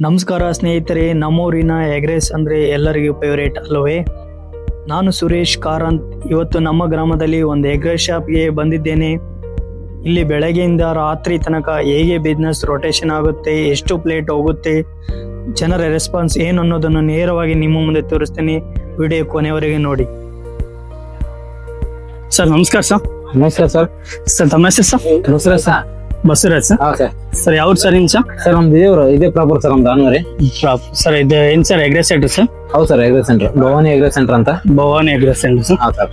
ನಮಸ್ಕಾರ ಸ್ನೇಹಿತರೆ, ನಮ್ಮೂರಿನ ಎಗ್ರೆಸ್ ಅಂದರೆ ಎಲ್ಲರಿಗೂ ಫೇವರೇಟ್ ಅಲ್ಲವೇ? ನಾನು ಸುರೇಶ್ ಕಾರಂತ್. ಇವತ್ತು ನಮ್ಮ ಗ್ರಾಮದಲ್ಲಿ ಒಂದು ಎಗ್ರೆಸ್ ಶಾಪ್ಗೆ ಬಂದಿದ್ದೇನೆ. ಇಲ್ಲಿ ಬೆಳಗ್ಗೆಯಿಂದ ರಾತ್ರಿ ತನಕ ಹೇಗೆ ಬಿಸ್ನೆಸ್ ರೊಟೇಷನ್ ಆಗುತ್ತೆ, ಎಷ್ಟು ಪ್ಲೇಟ್ ಹೋಗುತ್ತೆ, ಜನರ ರೆಸ್ಪಾನ್ಸ್ ಏನು ಅನ್ನೋದನ್ನು ನೇರವಾಗಿ ನಿಮ್ಮ ಮುಂದೆ ತೋರಿಸ್ತೀನಿ. ವಿಡಿಯೋ ಕೊನೆಯವರೆಗೆ ನೋಡಿ. ಸರ್ ನಮಸ್ಕಾರ ಸರ್. ನಮಸ್ಕಾರ ಸರ್. ಸರ್ ತಮ್ಮ ಹೆಸರು ಸರ್? ನಮಸ್ಕಾರ ಸರ್. ಬಸವರಾಜ್ ಸರ್. ಹಾ ಸರ್. ಸರ್ ಯಾವ್ದು ಸರ್ ಇನ್ ಸರ್? ಸರ್ ನಮ್ದು ಇದೇ ಪ್ರಾಪರ್ ಸರ್, ನಮ್ದು ಅನ್ವರಿ. ಸರ್ ಇದು ಏನ್ ಸರ್ ಎಗ್ರೆಸ್ ಸೆಂಟರ್ ಸರ್? ಹೌದು ಸರ್, ಎಗ್ರೆಸ್ ಸೆಂಟರ್, ಭವಾನಿ ಎಗ್ರೆಸ್ ಸೆಂಟರ್ ಅಂತ. ಭವಾನಿ ಎಗ್ರೆಸ್ ಸೆಂಟರ್ ಸರ್. ಹಾ ಸರ್.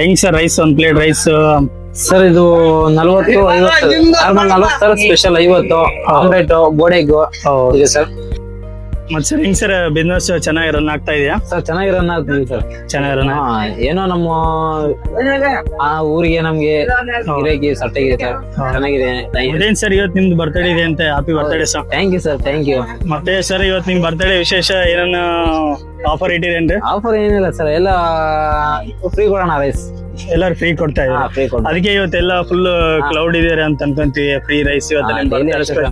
ಹೆಂಗ್ ಸರ್ ರೈಸ್, ಒಂದು ಪ್ಲೇಟ್ ರೈಸ್? ಸರ್ ಇದು 40-50 ನಾರ್ಮಲ್ 40 ಸರ್, ಸ್ಪೆಷಲ್ 50 ಆಮ್ಲೆಟ್ ಬೋಡೆಗ್ ಇದೆ ಸರ್. ಮತ್ತೆ ಸರ್ ಹೆಂಗ್ ಸರ್ ಬಿಸ್ನೆಸ್ ಚೆನ್ನಾಗಿ ರನ್ ಆಗ್ತಾ ಇದೆಯಾ? ಸರ್ ಚೆನ್ನಾಗಿ ರನ್ ಆಗ್ತದೆ ಸರ್. ಚೆನ್ನಾಗಿ ರನ್. ಏನೋ ನಮ್ಮ ಆ ಊರಿಗೆ ನಮ್ಗೆ ಗಿರಾಕಿ ಸಟ್ಟಿಗೆ ಸರ್, ಚೆನ್ನಾಗಿದೆ. ಅದೇನ್ ಸರ್ ಇವತ್ತು ನಿಮ್ದು ಬರ್ತ್ಡೇ ಇದೆ ಅಂತ? Happy birthday sir. Thank you sir, thank you. ಮತ್ತೆ ಸರ್ ಇವತ್ತು ನಿಮ್ ಬರ್ತ್ಡೇ ವಿಶೇಷ ಏನನ್ನ ಆಫರ್ ಇಟ್ಟಿರೇನ್ರಿ? ಆಫರ್ ಏನಿಲ್ಲ ಸರ್, ಎಲ್ಲ ಫ್ರೀ ಕೊಡೋಣ ರೈಸ್. ಎಲ್ಲಾರು ಫ್ರೀ ಕೊಡ್ತಾ ಇದ್ದಾರೆ. ಫ್ರೀ ಕೊಡೋಣ. ಅದಕ್ಕೆ ಇವತ್ತೆಲ್ಲ ಫುಲ್ ಕ್ಲೌಡ್ ಇದೆ ಅಂತ ಅನ್ಕೊಂತೀವಿ. ಫ್ರೀ ರೈಸ್ ಇವತ್ತು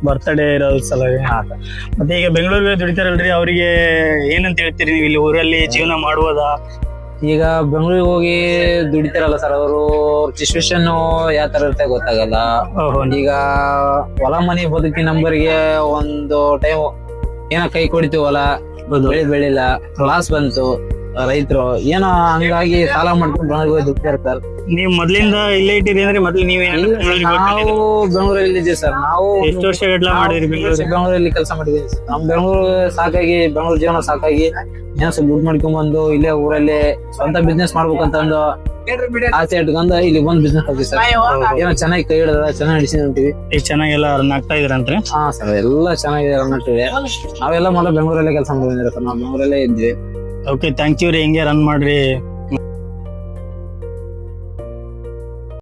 ಬರ್ತ್ಡೇ ಇರೋದು ಸಲುವಾಗಿ. ಮತ್ತೆ ಈಗ ಬೆಂಗಳೂರಿಗೆ ದುಡಿತಾರಲ್ರಿ, ಅವರಿಗೆ ಏನಂತ ಹೇಳ್ತೀರಿ ನೀವು? ಇಲ್ಲಿ ಊರಲ್ಲಿ ಜೀವನ ಮಾಡ್ಬೋದಾ? ಈಗ ಬೆಂಗಳೂರಿಗೆ ಹೋಗಿ ದುಡಿತಾರಲ್ಲ ಸರ್, ಅವರು ಸಿಚುವೇಶನ್ ಯಾವ ತರ ಇರುತ್ತೆ ಗೊತ್ತಾಗಲ್ಲ. ಈಗ ಹೊಲ ಮನೆ ಬದುಕಿ ನಂಬರ್ಗೆ ಒಂದು ಟೈಮ್ ಏನೋ ಕೈ ಕೊಡ್ತೀವಲ್ಲ, ಬೆಳಿಲ್ಲ, ಲಾಸ್ ಬಂತು, ರೈತರು ಏನೋ ಹಂಗಾಗಿ ಸಾಲ ಮಾಡ್ಕೊಂಡು ಬೆಂಗಳೂರಿಗೆ ಹೋಗಿ ದುಡ್ತಾ ಇರ್ತಾರೆ. ನೀವು ಮೊದ್ಲಿಂದ ಇಲ್ಲೇ ಇಟ್ಟಿರಿ ಅಂದ್ರೆ ಮೊದ್ಲು ನೀವು ನಾವು ಬೆಂಗಳೂರಲ್ಲಿ ಇದ್ದೀವಿ ಸರ್. ನಾವು ಎಷ್ಟು ವರ್ಷ ಗಟ್ಲ ಮಾಡಿದ್ರಿ ಬೆಂಗಳೂರಲ್ಲಿ ಕೆಲಸ ಮಾಡಿದ್ದೀವಿ ಸರ್. ನಮ್ ಬೆಂಗಳೂರು ಸಾಕಾಗಿ, ಬೆಂಗಳೂರು ಜೀವನ ಸಾಕಾಗಿ ಏನೋ ಸ್ವಲ್ಪ ದುಡ್ಡು ಮಾಡ್ಕೊಂಡ್ ಬಂದು ಇಲ್ಲೇ ಊರಲ್ಲಿ ಸ್ವಂತ ಬಿಸ್ನೆಸ್ ಮಾಡ್ಬೇಕಂತ ಒಂದು ಆಸೆ ಇಟ್ಕೊಂಡು ಇಲ್ಲಿ ಬಂದು ಬಿಸ್ನೆಸ್ ಆಗ್ತೀವಿ ಸರ್. ಏನೋ ಚೆನ್ನಾಗಿ ಕೈ ಹಿಡಿದ, ಚೆನ್ನಾಗಿ ನಡೆಸಿದ್ದೀವಿ. ಈಗ ಚೆನ್ನಾಗೆಲ್ಲ ರನ್ ಆಗ್ತಾ ಇದ್ರಂತ್ರಿ? ಹಾ ಸರ್, ಎಲ್ಲ ಚೆನ್ನಾಗಿದೆ, ರನ್ ಆಗ್ತಿದೆ. ನಾವೆಲ್ಲ ಮೊದಲು ಬೆಂಗಳೂರಲ್ಲೇ ಕೆಲಸ ಮಾಡಿದ್ರೆ ಸರ್, ನಾವು ಬೆಂಗಳೂರಲ್ಲೇ ಇದ್ವಿ. ಓಕೆ, ಥ್ಯಾಂಕ್ ಯು ರೀ. ಹಿಂಗೆ ರನ್ ಮಾಡ್ರಿ.